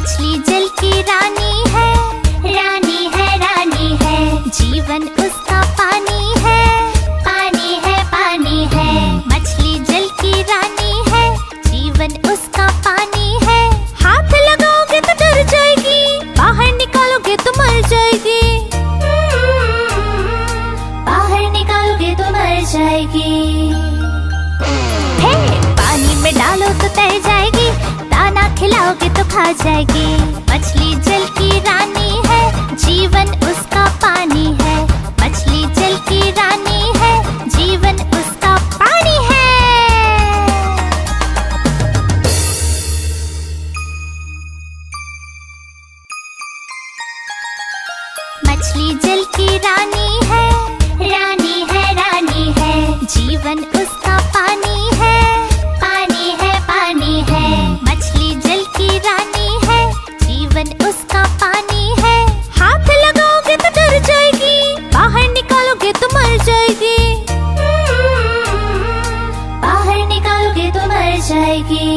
मछली जल की रानी है, रानी है, रानी है। जीवन उसका पानी है, पानी है, पानी है। मछली जल की रानी है, जीवन उसका पानी है। हाथ लगाओगे तो डर जाएगी, बाहर निकालोगे तो मर जाएगी। बाहर निकालोगे तो मर जाएगी। हे, पानी में डालो तो तैर जाएगी, दाना खिलाओगे तो खा जाएगी। मछली जल की रानी है, जीवन उसका पानी है। मछली जल की रानी है, जीवन उसका पानी है। मछली जल की रानी है, रानी है, रानी है। जीवन उसका पानी है, पानी है, पानी है। मछली जल की रानी है, जीवन उसका पानी है। हाथ लगाओगे तो डर जाएगी, बाहर निकालोगे तो मर जाएगी। बाहर निकालोगे तो मर जाएगी।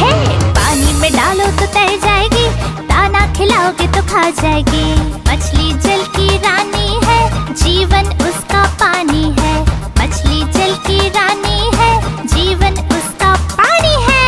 हे, पानी में डालो तो तैर जाएगी, दाना खिलाओगे तो खा जाएगी। मछली जल की रानी है, जीवन उसका पानी है। मछली जल की रानी है, जीवन उसका पानी है।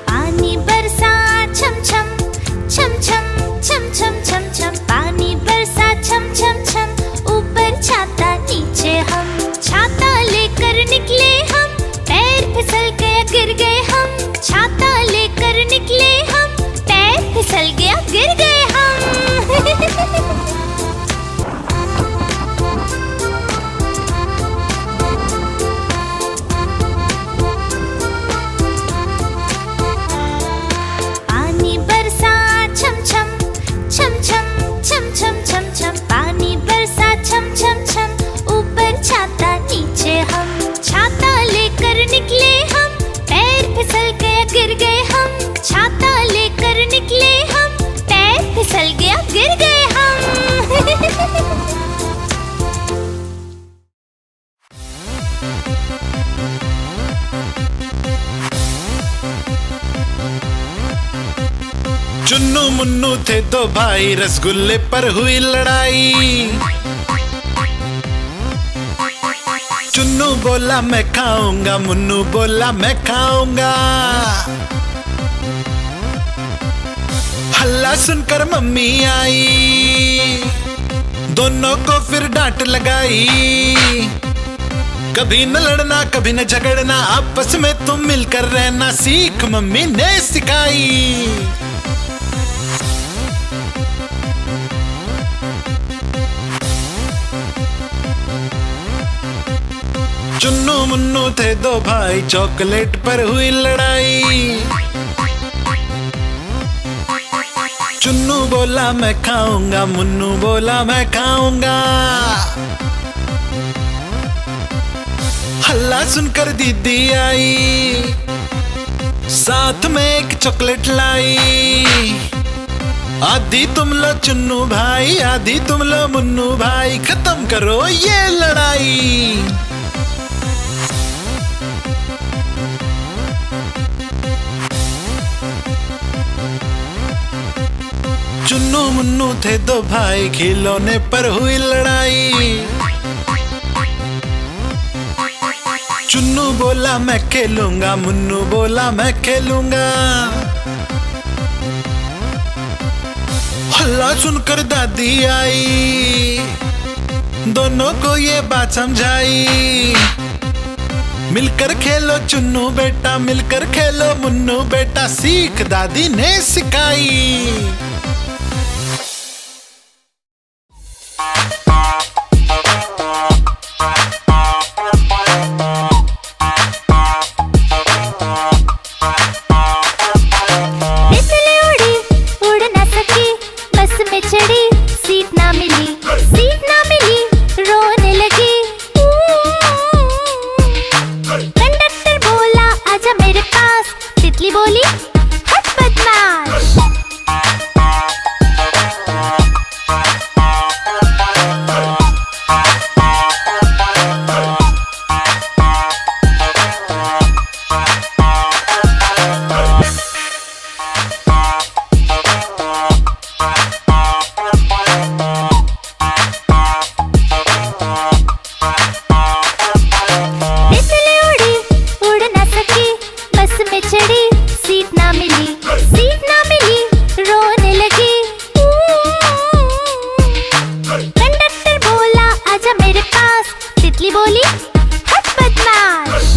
पानी बरसा छम छम छम छम छम छम छम छम। पानी बरसा छम छम छम, ऊपर छाता नीचे हम। छाता लेकर निकले हम, पैर फिसल गया गिर गए हम। छाता लेकर निकले हम, पैर फिसल गया गिर गए हम। पानी बरसा छम छम छम छम छम छम छम छम। पानी बरसा छम छम छम, ऊपर छाता नीचे हम। छाता लेकर निकले हम, पैर फिसल गया गिर गए हम। छाता लेकर निकले हम, पैर फिसल गया गिर गए हम। चुन्नू मुन्नू थे दो भाई, रसगुल्ले पर हुई लड़ाई। चुन्नू बोला मैं खाऊंगा, मुन्नू बोला मैं खाऊंगा। हल्ला सुनकर मम्मी आई, दोनों को फिर डांट लगाई। कभी न लड़ना कभी न झगड़ना, आपस में तुम मिलकर रहना सीख मम्मी ने सिखाई। चुन्नू मुन्नू थे दो भाई, चॉकलेट पर हुई लड़ाई। चुन्नू बोला मैं खाऊंगा, मुन्नू बोला मैं खाऊंगा। हल्ला सुनकर दीदी आई, साथ में एक चॉकलेट लाई। आधी तुम लो चुन्नू भाई, आधी तुम लो मुन्नू भाई, खत्म करो ये लड़ाई। चुन्नू मुन्नू थे दो भाई, खिलौने पर हुई लड़ाई। चुन्नू बोला मैं खेलूंगा, मुन्नू बोला मैं खेलूंगा। हल्ला सुनकर दादी आई, दोनों को ये बात समझाई। मिलकर खेलो चुन्नू बेटा, मिलकर खेलो मुन्नू बेटा, सीख दादी ने सिखाई। सीट ना मिली, रोने लगी। कंडक्टर बोला आजा मेरे पास, बोली हट बदमाश। तितली उड़ी उड़ ना सकी, बस में चढ़ी सीट ना मिली रोने लगी। कंडक्टर बोला आजा मेरे पास, तितली बोली हट बदमाश।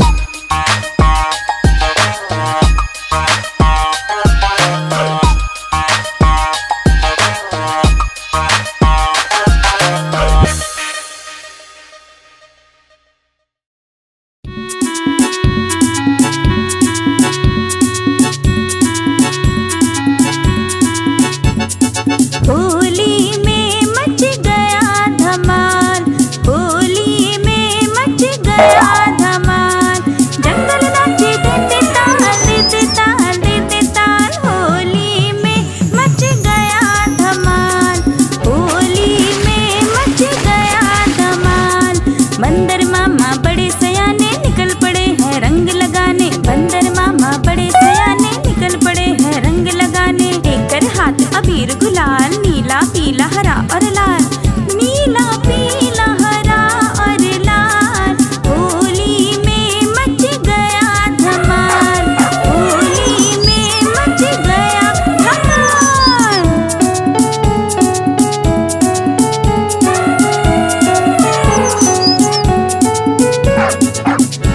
होली में मच गया धमाल, होली में मच गया धमाल। जंगल नाचे देते ताल, देते ताल, देते ताल। होली में मच गया धमाल, होली में मच गया धमाल। बंदर मामा बड़े सयाने निकल पड़े हैं रंग लगाने, बंदर मामा बड़े सयाने निकल पड़े हैं रंग लगाने। लेकर हाथ अबीर गुलाल, नीला पीला हरा और लाल, नीला पीला हरा और लाल। होली में मच गया धमाल, होली में मच गया धमाल।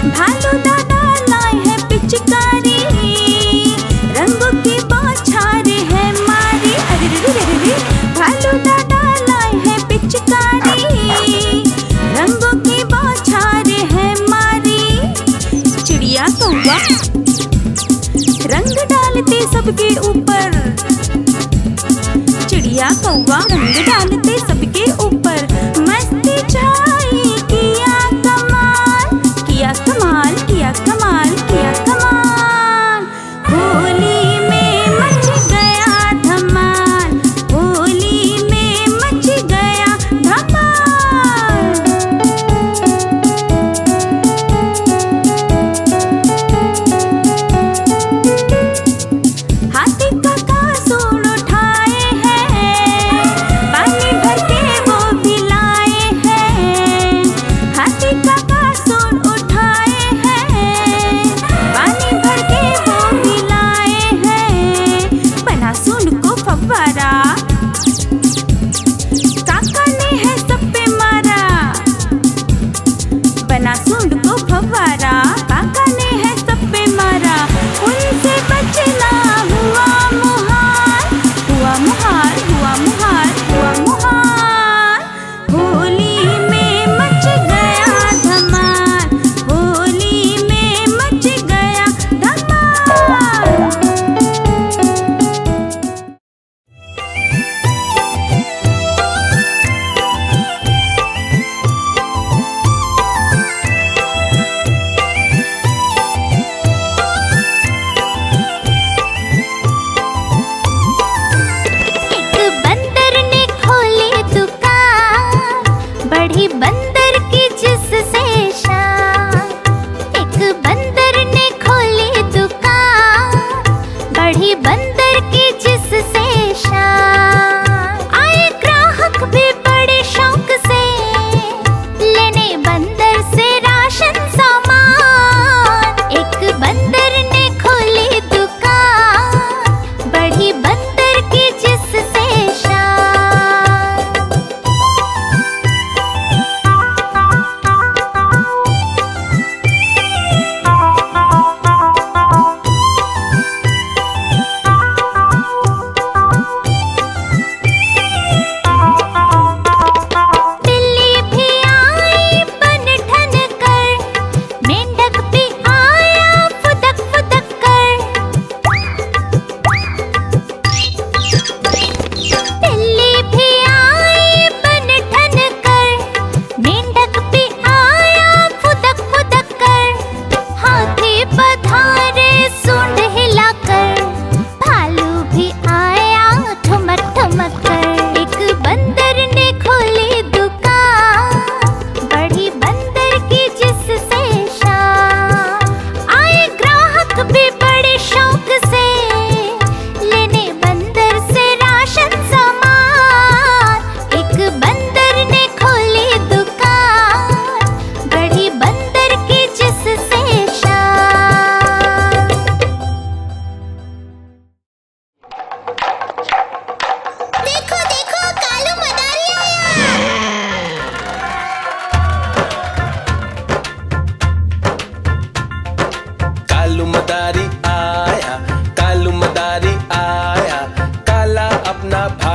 भालू दादा लाए हैं पिचकारी, रंगों की बौछार है मारी। अरे रे रे रे रे, भालू दादा लाए हैं पिचकारी, रंगों की बौछार है मारी। चिड़िया कौवा रंग डालते सबके ऊपर, चिड़िया कौवा रंग डालते सबके ऊपर। मस्ती छाई किया कमाल, किया कमाल, किया कमाल, किया कमाल। होली में मच गया धमाल, होली में मच गया धमाल। हाथी का कासूर उठाए हैं, पानी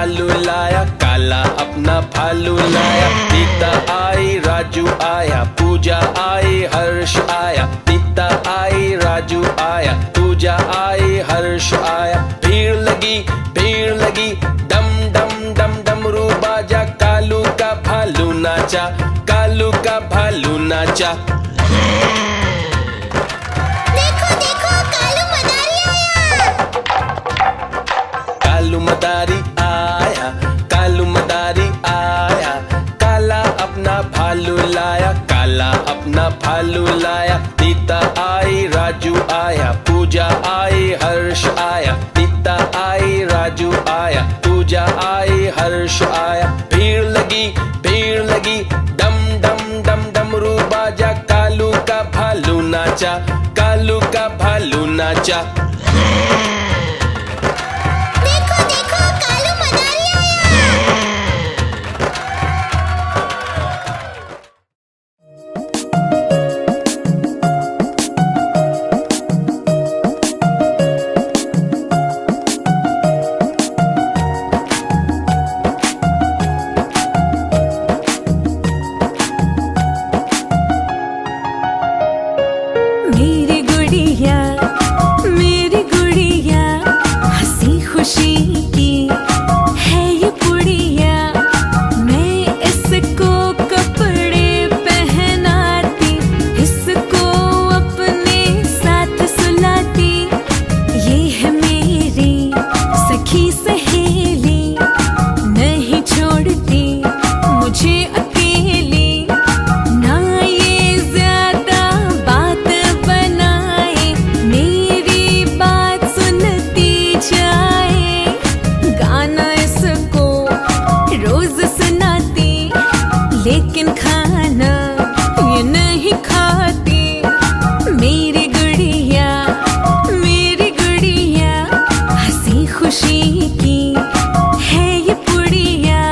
भालू लाया, काला अपना भालू लाया। सीता आई, राजू आया, पूजा आई, हर्ष आया। सीता आई, राजू आया, पूजा आई, हर्ष आया। भीड़ लगी, डम डम डम डमरू बाजा। कालू का भालू नाचा, कालू का भालू नाचा। देखो देखो कालू मदारी आया। कालू मदारी आया, कालू मदारी आया। काला अपना भालू लाया, काला अपना भालू लाया। सीता आई, राजू आया, पूजा आई, हर्ष आया। सीता आई, राजू आया, पूजा आई, हर्ष आया। भीड़ लगी, डम डम डम डमरू बाजा। कालू का भालू नाचा, कालू का भालू नाचा। देखो देखो कालू मदारी आया। मेरी गुड़िया हंसी खुशी की है ये पुड़िया। मैं इसको कपड़े पहनाती, इसको अपने साथ सुलाती। ये है मेरी सखी सहेली, नहीं छोड़ती मुझे अकेली। ना ये ज्यादा बात बनाए, मेरी बात सुनती जाए। गाना इसको रोज सुनाती, लेकिन खाना ये नहीं खाती। मेरी गुड़िया हंसी खुशी की है ये पुड़िया।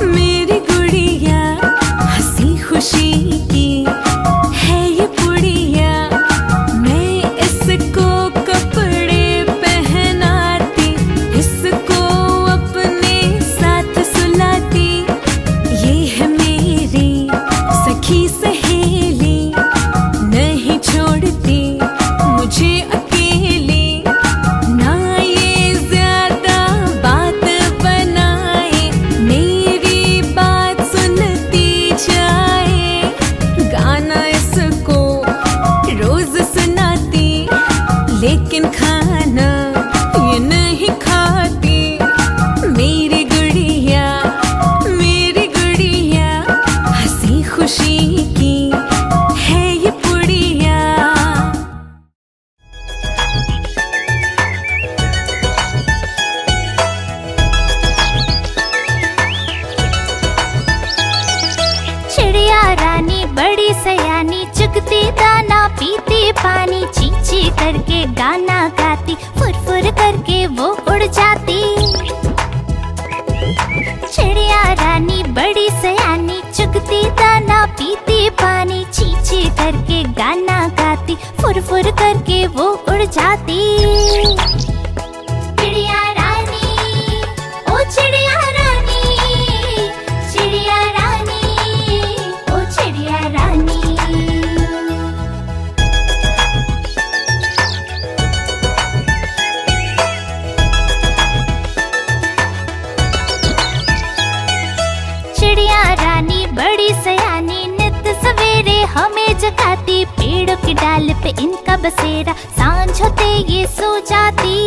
मेरी गुड़िया हंसी खुशी की है ये पुड़िया। मैं इसको कपड़े पहनाती, इसको अपने साथ सुलाती। ये है मेरी सखी सहेली, नहीं छोड़ती मुझे अकेली। ना ये ज्यादा बात बनाए, मेरी बात सुनती जाए। गाना इसको रोज सुनाती, लेकिन खाना ये नहीं खाती। मेरी गुड़िया हंसी खुशी की है ये पुड़िया। चिड़िया रानी बड़ी सयानी, चुगती दाना पीती पानी। चींची करके गाना गाती, फुर करके वो उड़ जाती। चिड़िया रानी बड़ी सयानी, चुगती दाना पीती पानी। चींची करके गाना गाती, फुर करके वो उड़ जाती। चिड़िया रानी बड़ी सयानी, नित सवेरे हमें जगाती। पेड़ों की डाल पे इनका बसेरा, सांझ होते ये सो जाती।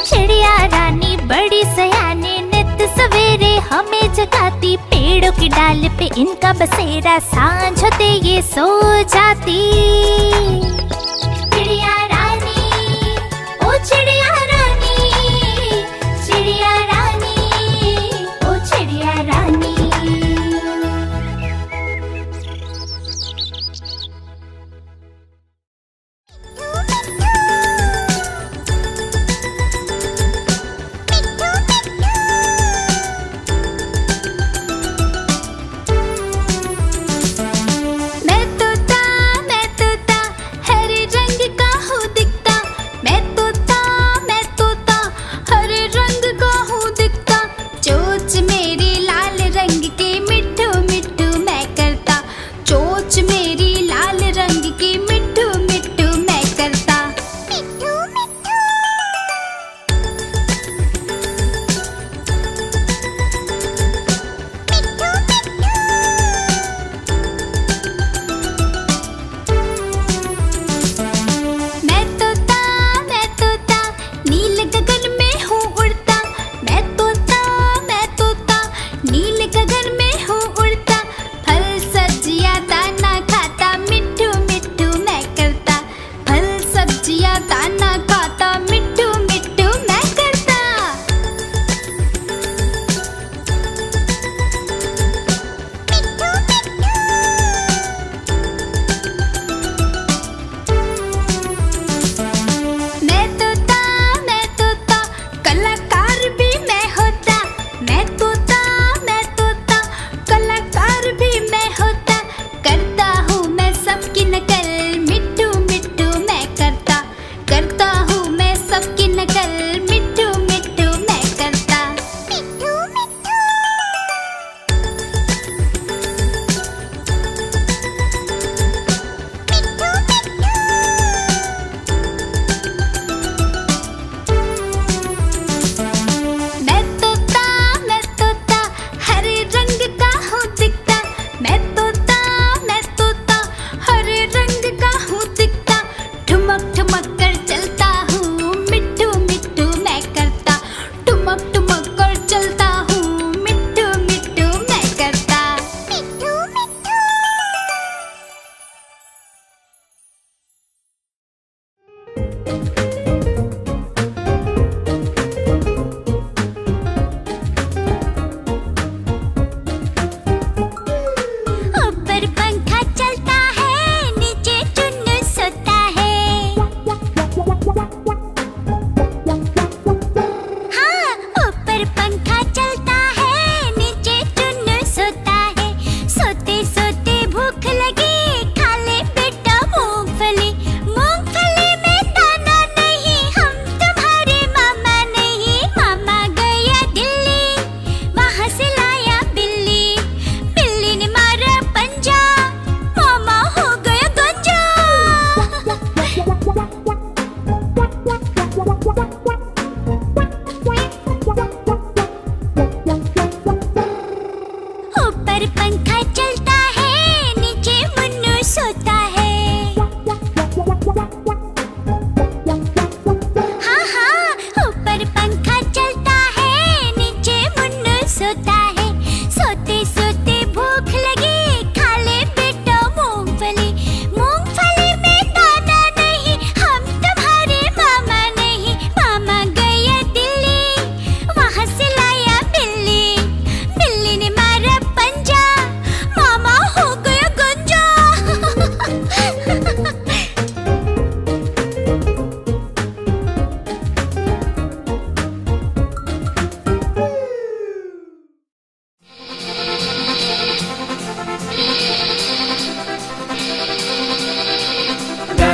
चिड़िया रानी बड़ी सयानी, नित सवेरे हमें जगाती। पेड़ों की डाल पे इनका बसेरा, सांझ होते ये सो जाती।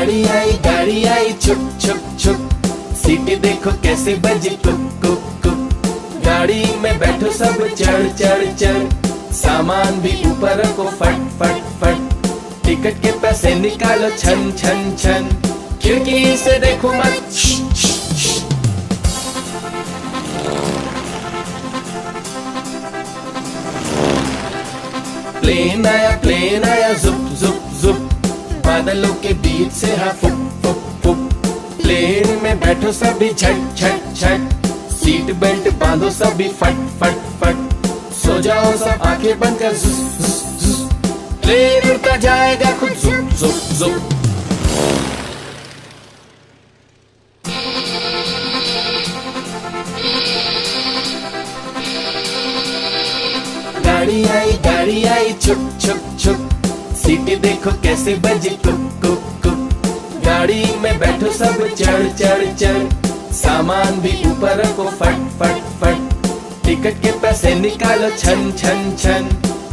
गाड़ी आई छुप छुप छुप, सीटी देखो कैसे बजी कुक कुक कुक। गाड़ी में बैठो सब चढ़ चढ़ चढ़, सामान भी ऊपर रखो फट फट फट। टिकट के पैसे निकालो छन छन छन, खिड़की से देखो मत श्श, श्श, श्श। प्लेन आया जुप जुप जुप, बादलों के बीच से हाँ फुक फुक फुक। प्लेन में बैठो सभी झट झट झट, सीट बेल्ट बांधो सभी फट फट फट। सो जाओ सब आंखें बंद कर जुस जुस जुस, प्लेन उड़ता जाएगा खुद जुप जुप जुप। गाड़ी आई छुप छुप छुप, सीटी देखो कैसे बजी कुक कुक कुक। गाड़ी में बैठो सब चढ़ चढ़ चढ़, सामान भी ऊपर रखो फट फट फट। टिकट के पैसे निकालो छन छन छन,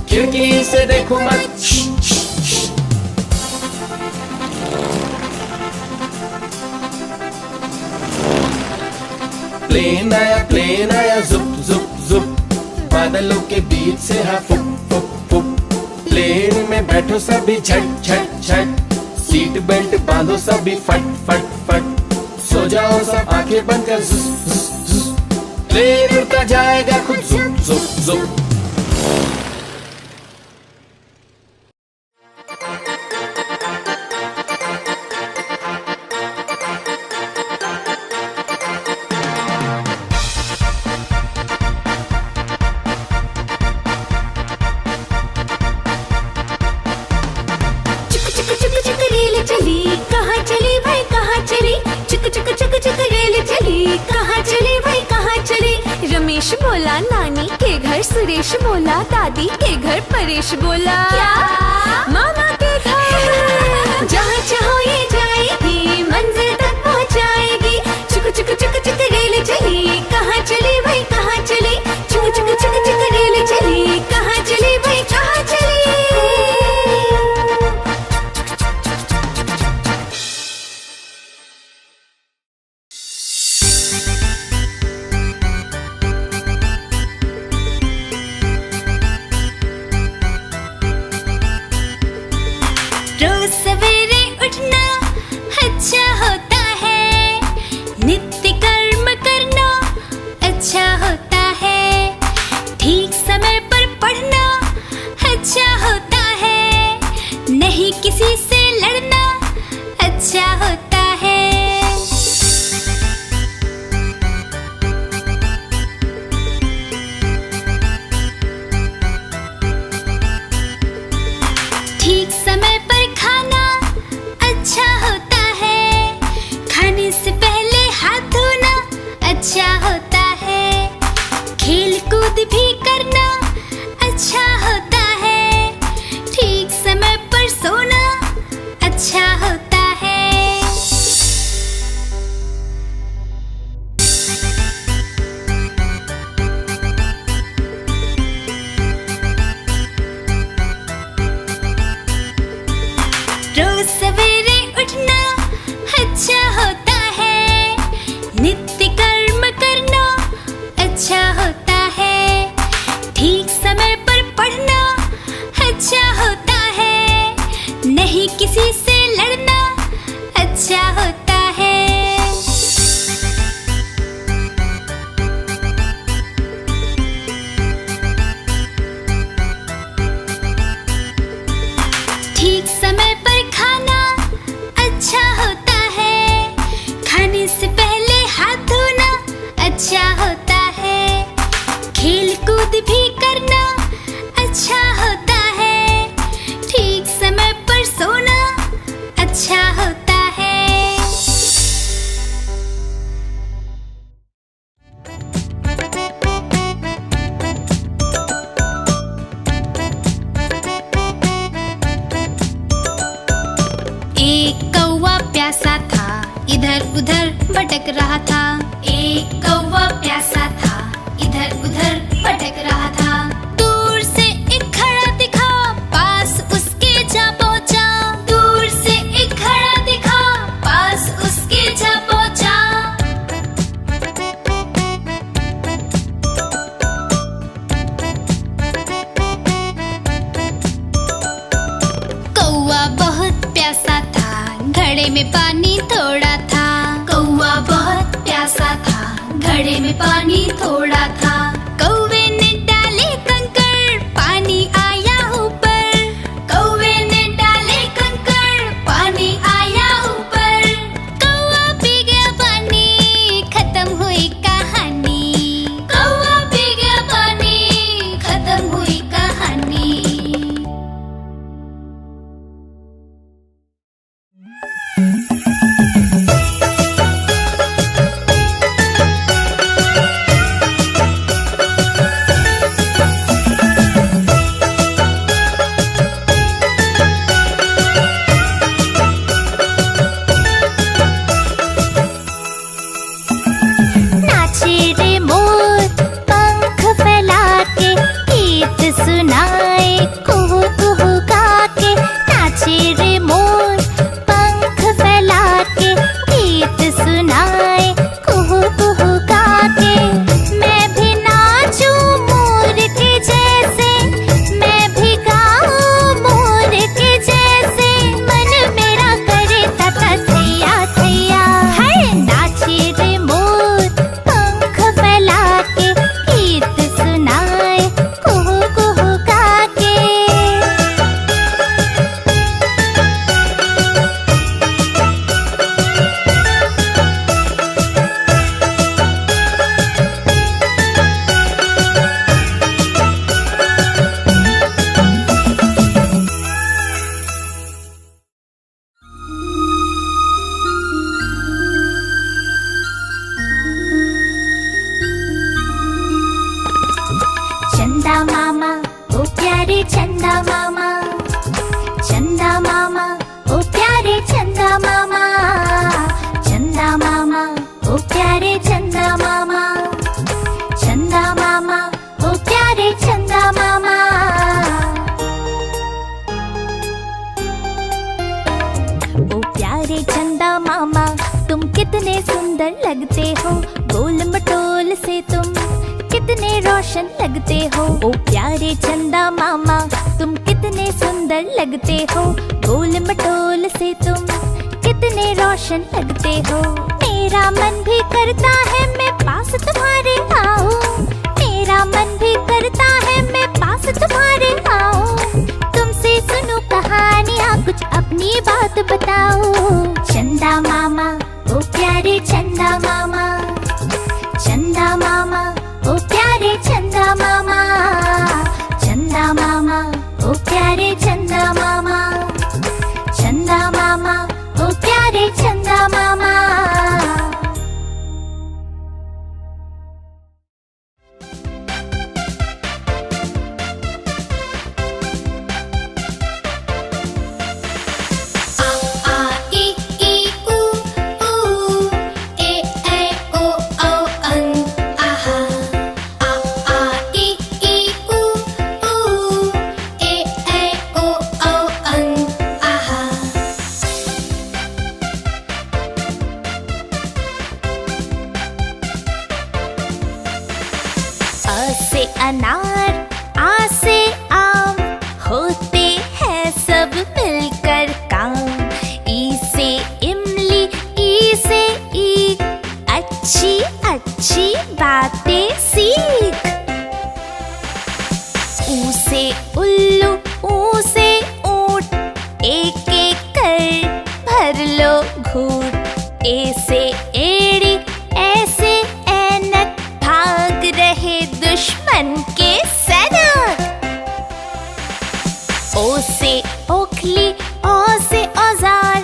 खिड़की से देखो मत श्श, श्श, श्श। प्लेन आया जुप जुप जुप, बादलों के बीच से हाँ फुक फुक फुक। प्लेन में बैठो सभी झट झट झट, सीट बेल्ट बांधो सभी फट फट फट। सो जाओ सब आंखें बंद कर जुस जुस जुस, प्लेन उड़ता जाएगा खुद जुप जुप जुप। रमेश बोला नानी के घर, सुरेश बोला दादी के घर, परेश बोला क्या मामा के घर। जहाँ चाहो ये जाएगी, मंजिल तक पहुँचाएगी। चुक चुक चुक चुक रेल चली, कहाँ चली भाई कहाँ चली। चुक चुक चुक चुक रेल चली, कहाँ चली भाई कहाँ चली। रोज सवेरे उठना अच्छा होता है, नित्य कर्म करना अच्छा होता है। ठीक समय पर पढ़ना अच्छा होता है, नहीं किसी से लड़ना अच्छा होता है। ठीक समय पर खाना अच्छा होता है, खाने से पहले हाथ धोना अच्छा होता है। खेल कूद भी करना अच्छा होता है, ठीक समय पर सोना अच्छा होता है। रोज सवेरे उठना अच्छा होता है, नित्य कर्म करना अच्छा होता है। ठीक समय पर पढ़ना अच्छा होता है, नहीं किसी से लड़ना अच्छा होता है। ठीक समय पर खाना अच्छा होता है, खाने से पहले हाथ धोना अच्छा होता है। खेल कूद भी करना अच्छा होता है, ठीक समय पर सोना अच्छा होता है। एक कौवा प्यासा था, इधर उधर भटक रहा था। एक कौवा प्यासा था, इधर उधर भटक रहा था। दूर से एक खड़ा दिखा, पास उसके जा पहुंचा। दूर से एक खड़ा दिखा, में पानी थोड़ा था। कौवा बहुत प्यासा था, घड़े में पानी थोड़ा था। कौवे ने डाले कंकड़, पानी आया ऊपर। कौवे ने डाले कंकड़, पानी आया ऊपर। कौवा पी गया पानी, खत्म हुई कहानी। कौवा पी गया पानी, खत्म हुई कहानी। नाचे रे मोर पंख फैला के, गीत सुनाए कुहू कुहू गा के। नाचे रे मोर पंख फैला के, गीत सुनाए कुहू कुहू गा के। मैं भी नाचूं मोर के जैसे, मैं भी गाऊं मोर के जैसे। मन मेरा करे तथा थैया थैया। है नाचे रे मोर पंख फैला के, गीत सुनाए कुहू कुहू गा के। चंदा मामा ओ प्यारे चंदा मामा, चंदा मामा ओ प्यारे चंदा मामा। चंदा मामा ओ प्यारे चंदा मामा, चंदा मामा ओ प्यारे चंदा मामा। ओ प्यारे चंदा मामा, तुम कितने सुंदर लगते हो। गोल मटोल से तुम कितने रोशन लगते हो। ओ प्यारे चंदा मामा, तुम कितने सुंदर लगते हो। गोल मटोल से तुम कितने रोशन लगते हो। मेरा मन भी करता है मैं पास तुम्हारे आऊं। मेरा मन भी करता है मैं पास तुम्हारे आऊं। तुमसे सुनूं कहानियाँ, कुछ अपनी बात बताओ। चंदा मामा ओ प्यारे चंदा मामा, चंदा मामा ओ प्यारे चंदा मामा। चंदा मामा ओ प्यारे चंदा मामा, चंदा मामा ओ प्यारे चंदा मामा। आ ई ई उ ऊ, ए ऐ ओ औ अं आहा। आ ई ई उ ऊ, ए ऐ ओ औ अं आहा। अ से अनार, आ से आम, होते हैं सब मिलकर काम। ई से इमली, ई से ईख, अच्छी अच्छी बातें सीख। ऊ से उल्लू, ऊ से ऊंट, एक एक कर भर लो घूंट। ए से एड़ी, ऐसे ऐनक, भाग रहे दुश्मन के सैनिक। ओ से ओखली, ओ से औजार,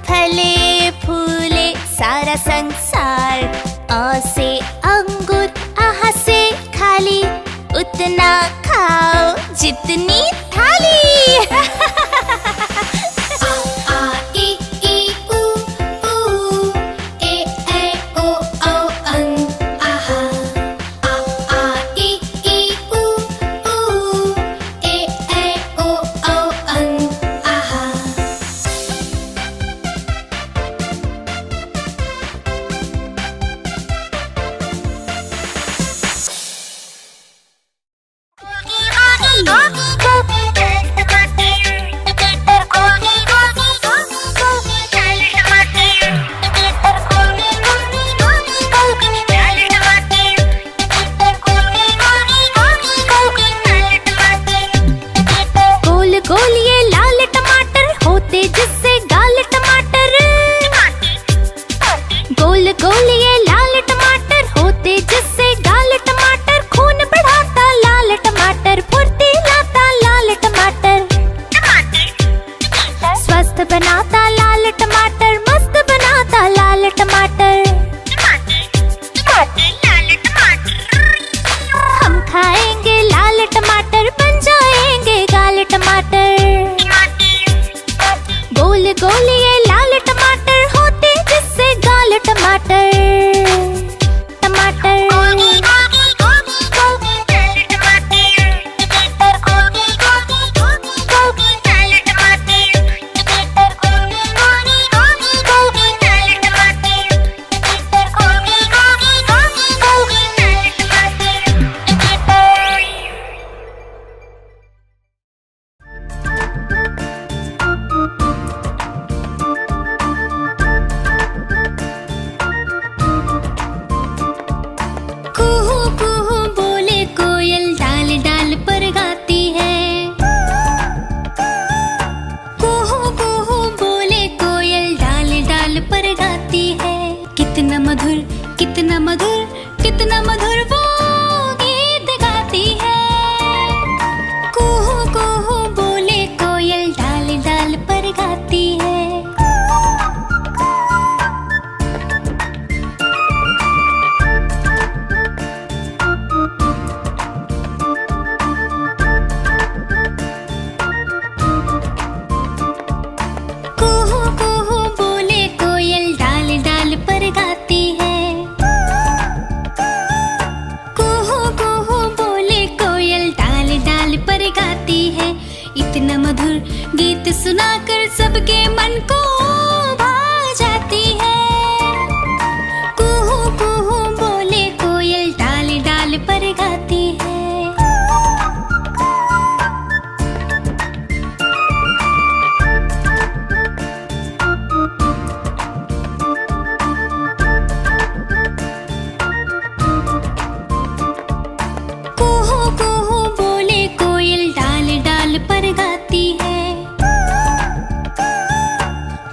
फले फूले सारा संसार। अ से अंगूर, आह से खाली, उतना खाओ जितनी थाली। आ ई ई उ ऊ, ए ऐ ओ औ अं आहा। आ ई ई उ ऊ, ए ऐ ओ औ अं आहा। होते जिससे गाल टमाटर। गोल गोल ये लाल टमाटर होते जिससे गाल टमाटर। खून बढ़ाता लाल टमाटर, फुर्ती लाता लाल टमाटर। स्वस्थ बनाता लाल टमाटर, मस्त बनाता लाल टमाटर। हम खाएंगे लाल टमाटर, बन जाएंगे गाल टमाटर। गोल गोल ये लाल टमाटर होते जिससे गाल टमाटर। टमाटर कितना मधुर कितना मधुर वो गीत गाती है। कुहू कुहू बोले कोयल डाल डाल पर गाती है। कुहू कुहू बोले कोयल डाल डाल पर गाती है। गाती है इतना मधुर गीत सुनाकर सबके मन को भा जाती है। कुहू कुहू बोले कोयल डाल डाल पर गाती है। पर गाती है।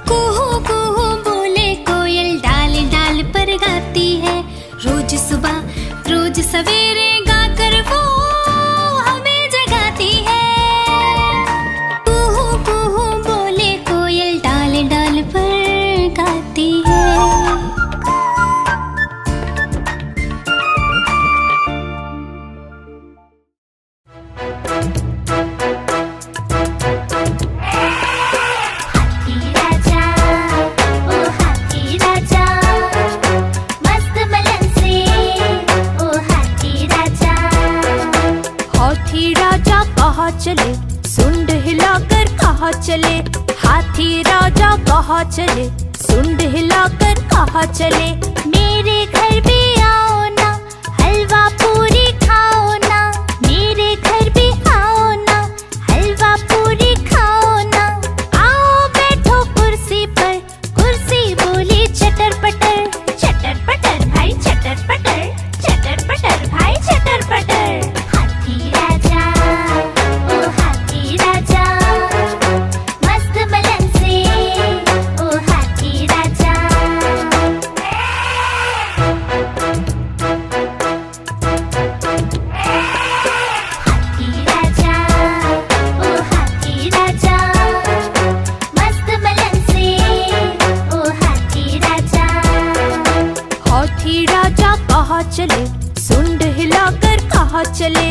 कुहू कुहू बोले कोयल डाल डाल पर गाती है। रोज सुबह रोज सवेरे गाकर वो हमें जगाती है। कुहू कुहू बोले कोयल डाल डाल पर गाती है। चले सुंड हिलाकर कहाँ चले। हाथी राजा कहाँ चले सुंड हिलाकर कहाँ चले। मेरे घर भी आओ ना, हलवा पूरी खाओ ना। मेरे घर भी आओ ना, हलवा पूरी खाओ ना। आओ बैठो कुर्सी पर, कुर्सी बोली चटर पटर। चटर पटर भाई चटर पटर, चटर पटर भाई चटर पटर। हाथी राजा मस्त मलन से ओ हाथी राजा। चले सुंड हिलाकर कहाँ चले।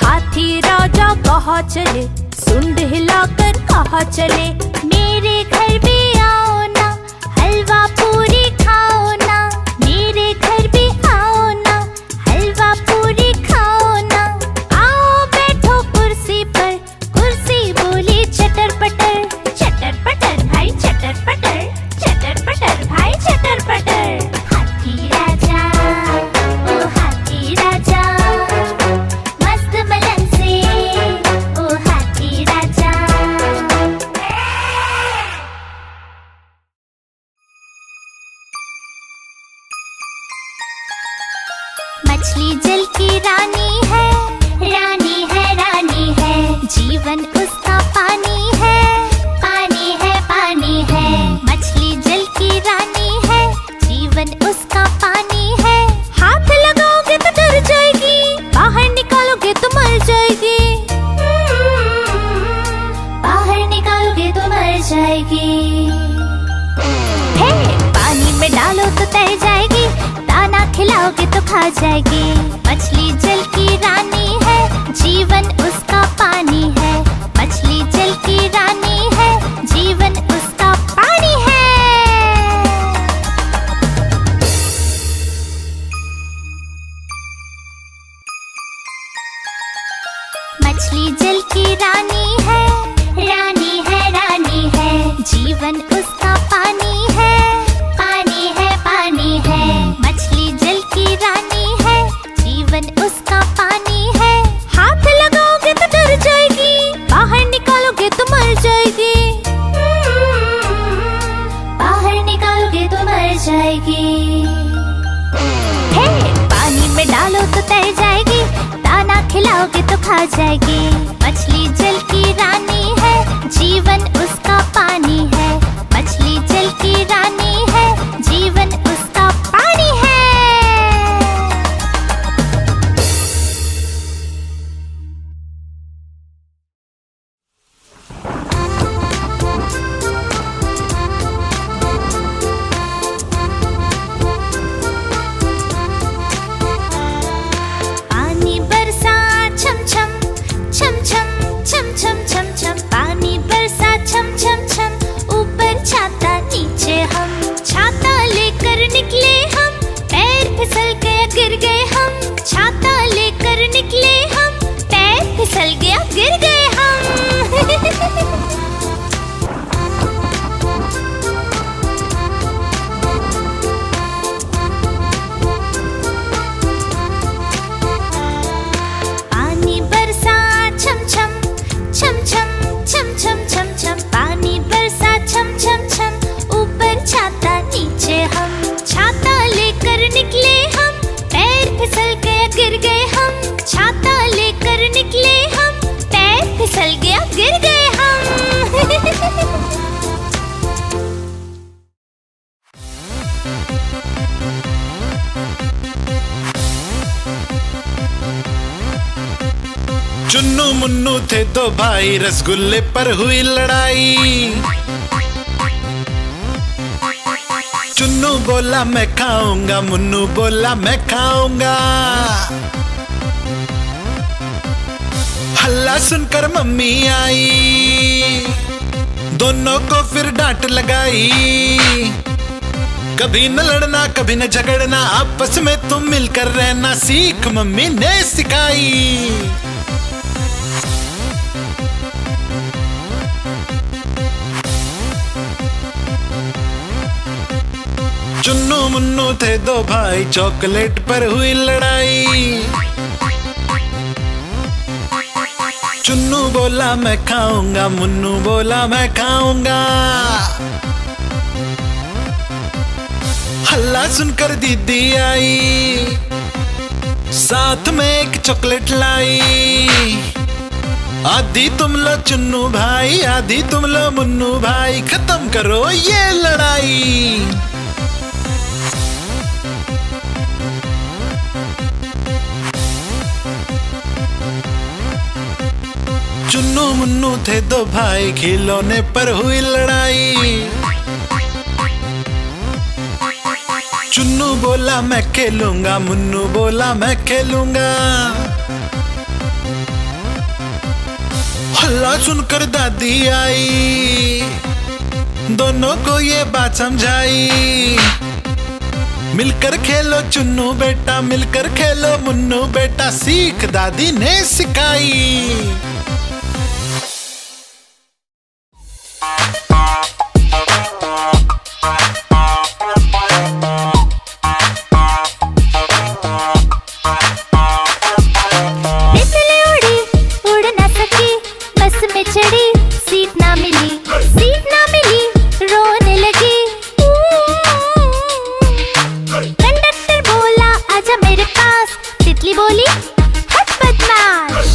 हाथी राजा कहाँ चले सुंड हिलाकर कहाँ चले। मेरे घर भी आओ ना, हलवा पूरी खाओ ना। मेरे घर भी आओ ना, हलवा पूरी खाओ ना। आओ बैठो कुर्सी पर, कुर्सी बोली चटर पटर। चटर पटर भाई चटर पटर, चटर पटर भाई चटर पटर। हाथी राजा ओ हाथी राजा, मस्त मलन से ओ हाथी राजा। मछली जल की रानी है, रानी है, रानी है। जीवन उसका पानी है, पानी है, पानी जाएगी। हे पानी में डालो तो तैर जाएगी, दाना खिलाओगे तो खा जाएगी। मछली जल की रानी है, जीवन उसका पानी है। मछली जल की रानी है, जीवन उसका पानी है। मछली जल की रानी है, रानी है, रानी है। जीवन उसका पानी है, पानी है, पानी है। मछली जल की रानी है, जीवन उसका पानी है। हाथ लगाओगे तो डर जाएगी, बाहर निकालोगे तो मर जाएगी। बाहर निकालोगे तो मर जाएगी। हे पानी में डालो तो तैर जाएगी, दाना खिलाओगे तो खा जाएगी। मछली जल की रानी है, जीवन उसका पानी है। मछली जल की रानी है, जीवन उसका पानी है। पानी बरसा छम छम छम छम छम छम छम छम। पानी बरसा छम छम छम, ऊपर छाता नीचे हम। छाता लेकर निकले हम, पैर फिसल गया गिर गए हम। छाता लेकर निकले हम, पैर फिसल गया गिर गए हम। पानी बरसा छम छम छम छम छम छम छम छम। पानी बरसा छम छम छम, ऊपर छाता नीचे हम। छाता लेकर निकले हम, पैर फिसल गया गिर गए हम। छाता लेकर निकले हम, पैर फिसल गया गिर गए हम। चुन्नू मुन्नू थे दो भाई, रसगुल्ले पर हुई लड़ाई। चुन्नू बोला मैं खाऊंगा, मुन्नू बोला मैं खाऊंगा। हल्ला सुनकर मम्मी आई, दोनों को फिर डांट लगाई। कभी न लड़ना कभी न झगड़ना, आपस में तुम मिलकर रहना सीख मम्मी ने सिखाई। चुन्नू मुन्नू थे दो भाई, चॉकलेट पर हुई लड़ाई। चुन्नू बोला मैं खाऊंगा, मुन्नू बोला मैं खाऊंगा। हल्ला सुनकर दीदी आई, साथ में एक चॉकलेट लाई। आधी तुम लो चुन्नू भाई, आधी तुम लो मुन्नू भाई, खत्म करो ये लड़ाई। चुन्नू मुन्नू थे दो भाई, खिलौने पर हुई लड़ाई। चुन्नू बोला मैं खेलूंगा, मुन्नू बोला मैं खेलूंगा। हल्ला सुनकर दादी आई, दोनों को ये बात समझाई। मिलकर खेलो चुन्नू बेटा, मिलकर खेलो मुन्नू बेटा, सीख दादी ने सिखाई। बोली हट बदमाश।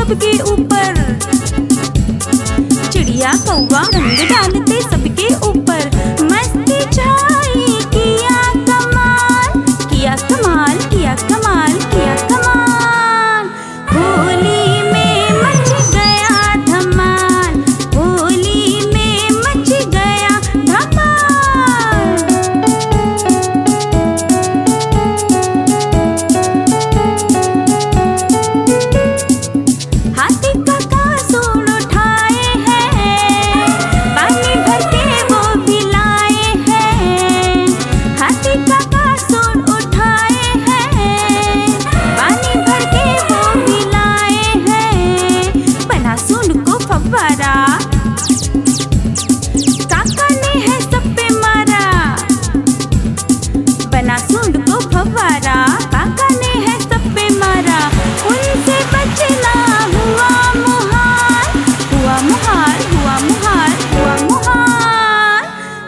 सबके ऊपर। चिड़िया कौवा रंग डालते सबके ऊपर। मस्ती छाई किया कमाल, किया कमाल, किया कमाल, किया कमाल। होली में मच गया धमाल, होली में मच गया धमाल। हाथी का कासूर उठाए हैं, पानी भर के वो भी लाए हैं। हाथी का कासूर उठाए हैं, पानी भर के वो भी लाए हैं। बना सूंड को फव्वारा, काका ने है सब पे मारा। बना सूंड को फव्वारा, काका ने है सब पे मारा। उनसे बचना हुआ मुहाल, हुआ मुहाल, हुआ मुहाल, हुआ मुहाल।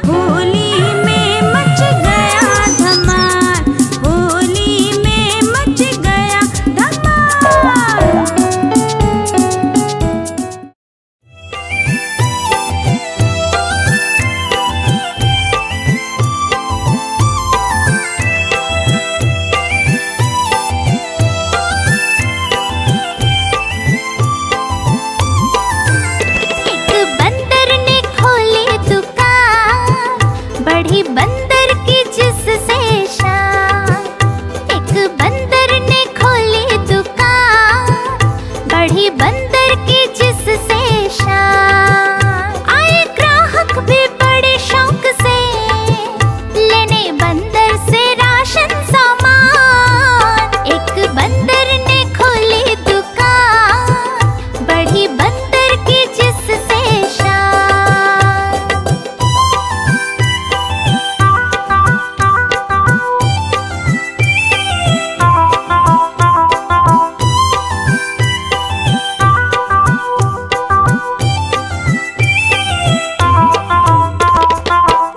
होली में मच गया धमाल, होली में मच गया धमाल। एक बंदर ने खोली दुकान, बढ़ी बंदर की जिससे शान। एक बंदर ने खोली दुकान, बढ़ी बंदर की जिससे शान। आए ग्राहक भी बड़े शौक से, लेने बंदर से राशन सामान। एक बंदर ने खोली दुकान, बढ़ी बंदर की जिससे शान।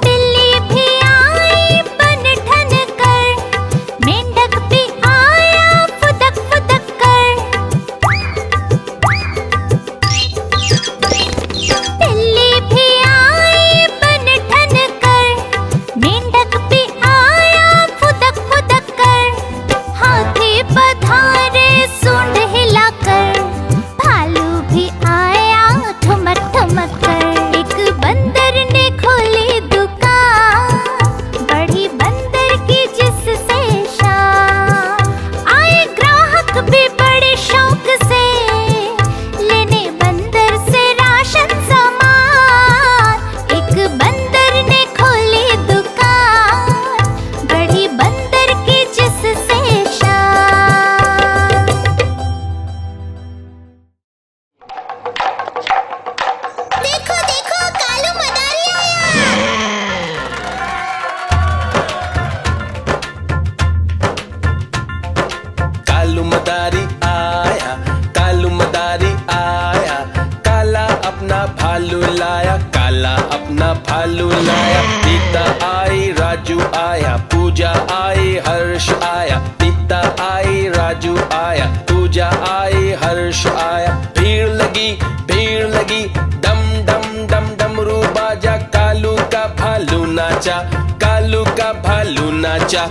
बिल्ली भी आई बन ठन कर, मेंढक भी आया फुदक फुदक कर। बिल्ली भी आई बन ठन कर, मेंढक भी आया फुदक फुदक कर। हाथी पधारे सूंड हिलाकर, भालू भी आया ठुमक ठुमक कर। एक बंदर ने खोली दुकान, बढ़ी बंदर की जिससे शान। आए ग्राहक भी बड़े शौक से, लेने बंदर से राशन सामान। एक बंदर ने खोली दुकान, बढ़ी बंदर की जिससे शान। देखो देखो कालू मदारी आया। कालू मदारी आया, कालू मदारी आया। काला अपना भालू लाया, काला अपना भालू लाया। सीता आई, राजू आया, पूजा आई, हर्ष आया। सीता आई, राजू आया, पूजा आई, हर्ष आया। भीड़ लगी, डम डम डम डमरू बाजा। कालू का भालू नाचा, कालू का भालू नाचा।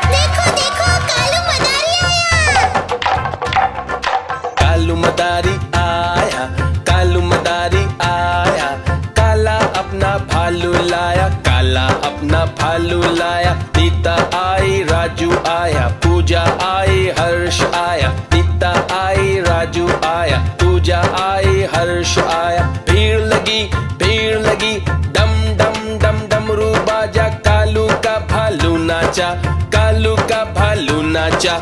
देखो देखो कालू मदारी आया। कालू मदारी आया, कालू मदारी आया। काला अपना भालू लाया, काला अपना भालू लाया। सीता आई, राजू आया, पूजा आई, हर्ष आया। सीता आई, राजू आया, पूजा आई, हर्ष आया। भीड़ लगी, डम डम डम डमरू बाजा। कालू का भालू नाचा, कालू का भालू नाचा।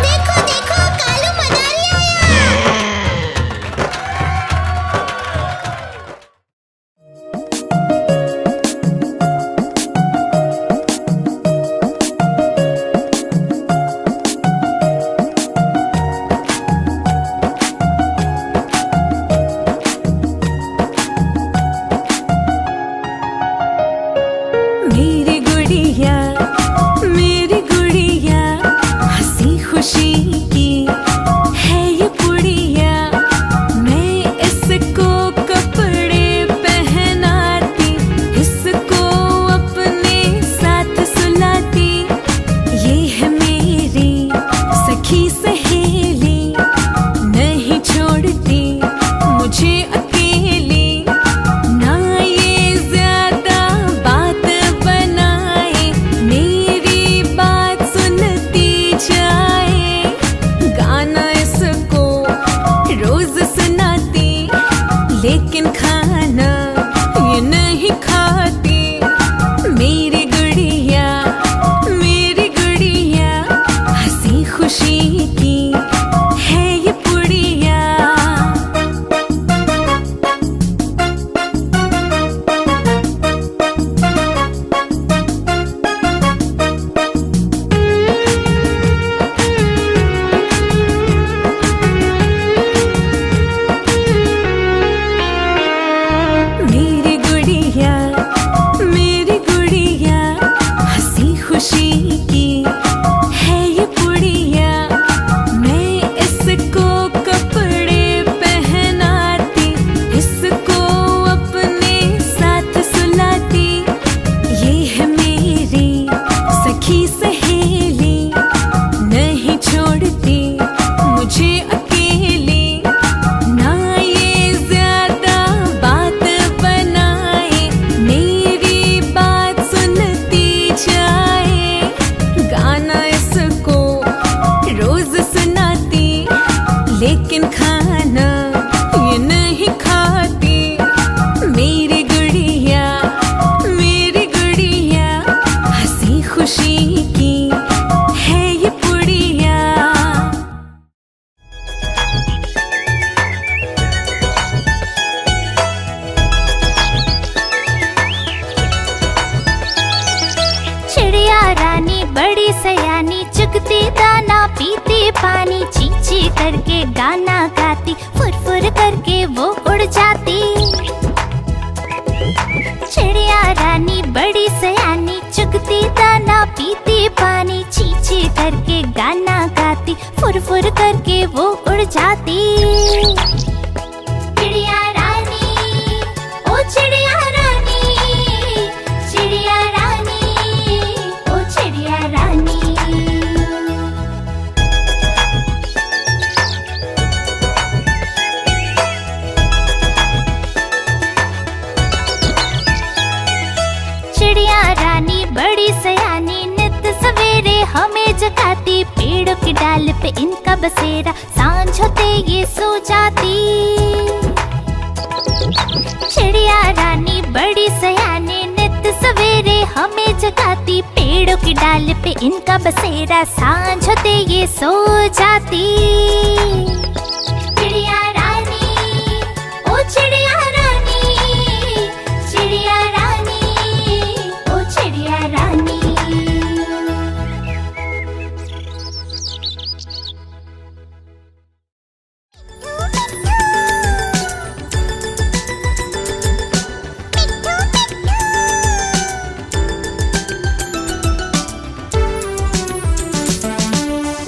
देखो देखो कालू मदारी आया। मेरी गुड़िया, मेरी लेकिन खाना ये नहीं खाती। मेरी गुड़िया हंसी खुशी की है ये पुड़िया। मेरी गुड़िया हंसी खुशी की है ये पुड़िया। मैं इसको कपड़े पहनाती, इसको अपने साथ सुलाती। ये है मेरी सखी सहेली, नहीं छोड़ती मुझे अकेली। ना ये ज्यादा बात बनाए, मेरी बात सुनती जाए। गाना इसको रोज सुनाती, लेकिन खाना ये नहीं खाती। मेरी गुड़िया हंसी खुशी की है ये पुड़िया। चिड़िया रानी बड़ी सयानी, चुगती दाना पीती पानी। चींची करके गाना गाती, फुर फुर करके वो उड़ जाती। चिड़िया रानी बड़ी सयानी, चुगती दाना पीती पानी। चींची करके गाना गाती, फुर फुर करके वो उड़ जाती। चिड़िया रानी, ओ चिड़िया रानी, चिड़िया रानी, ओ चिड़िया रानी। चिड़िया रानी बड़ी सयानी, नित सवेरे हमें जगाती। पेड़ों की डाल पे इनका बसेरा, सांझ होते ये सो जाती। चिड़िया रानी बड़ी सयानी, नित सवेरे हमें जगाती। पेड़ों की डाल पे इनका बसेरा, सांझ होते ये सो जाती। चिड़िया रानी, ओ चिड़िया रानी, चिड़िया रानी, ओ चिड़िया रानी।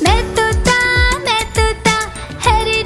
मैं तोता, हरी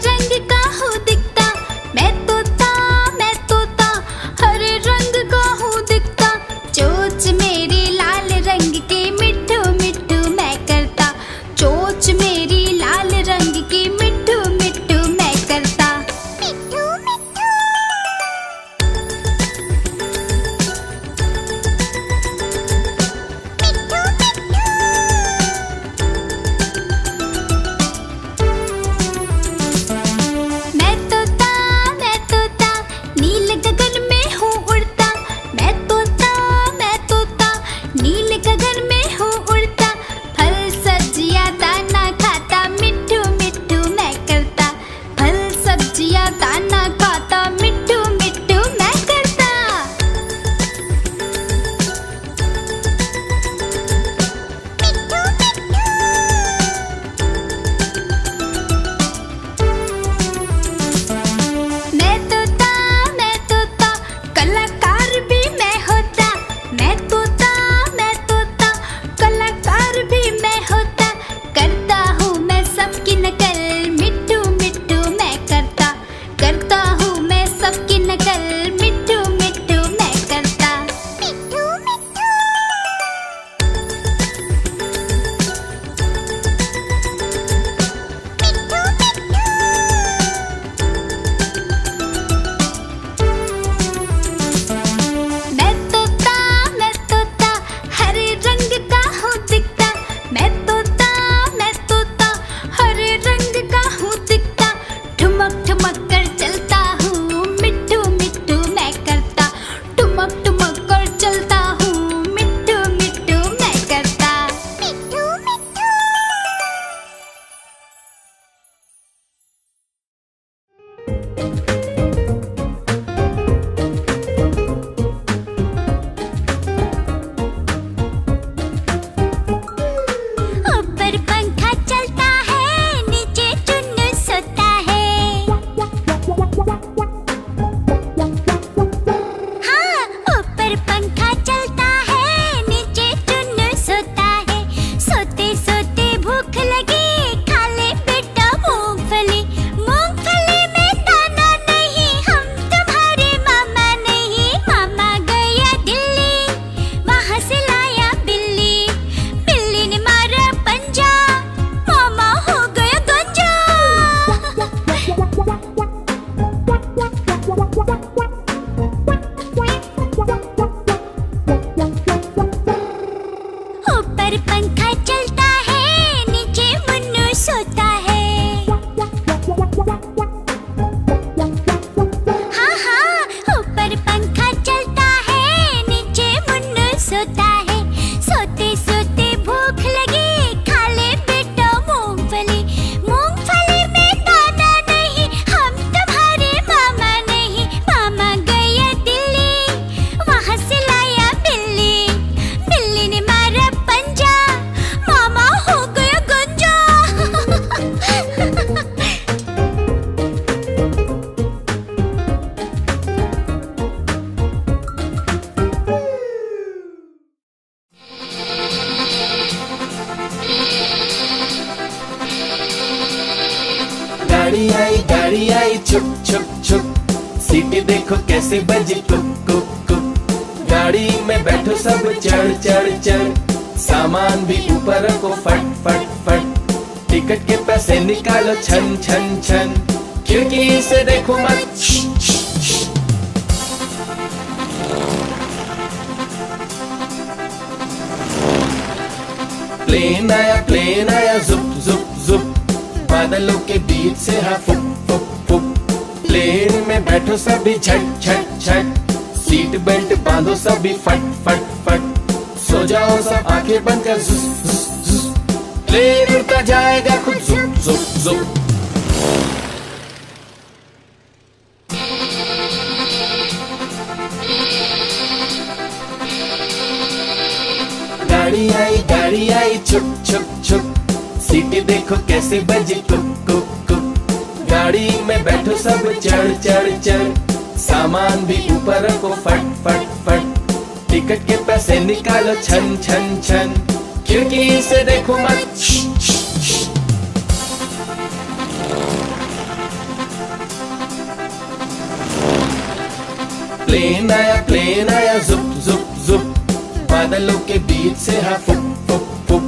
छुक छुक छुक, सीटी देखो कैसे बजी कुक कुक कुक। गाड़ी में बैठो सब चढ़ चढ़ चढ़, सामान भी ऊपर रखो फट फट फट। टिकट के पैसे निकालो छन छन छन, खिड़की से देखो मत। प्लेन आया जुप जुप जुप, बादलों के बीच से हाँ फुक फुक फुक। प्लेन में बैठो सभी झट झट झट, सीट बेल्ट बांधो सभी फट फट फट। सो जाओ सब आंखें बंद कर जुस जुस जुस, प्लेन उड़ता जाएगा खुद जुप जुप जुप। गाड़ी आई छुक छुक छुक, सीटी देखो कैसे बजी कुक कुक कुक। गाड़ी में बैठो सब चढ़ चढ़ चढ़, सामान भी ऊपर रखो फट फट फट। टिकट के पैसे निकालो छन छन छन, खिड़की से देखो मत। प्लेन आया जुप जुप जुप, बादलों के बीच से हाँ फुक फुक फुक।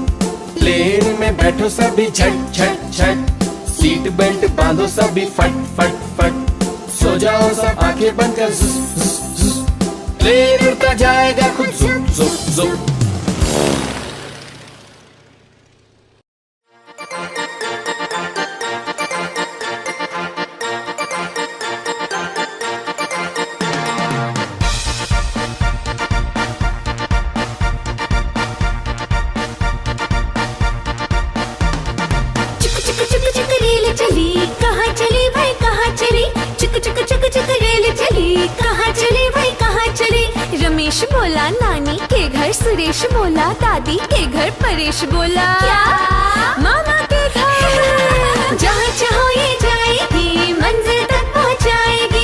प्लेन में बैठो सभी झट झट झट, सीट बेल्ट बांधो सभी फट फट फट। सो जाओ सब आंखें बंद कर जुस जुस जुस, प्लेन उड़ता जाएगा खुद जुप जुप जुप। रमेश बोला नानी के घर, सुरेश बोला दादी के घर, परेश बोला क्या? मामा के घर। जहाँ चाहो ये जाएगी, मंजिल तक पहुँचाएगी।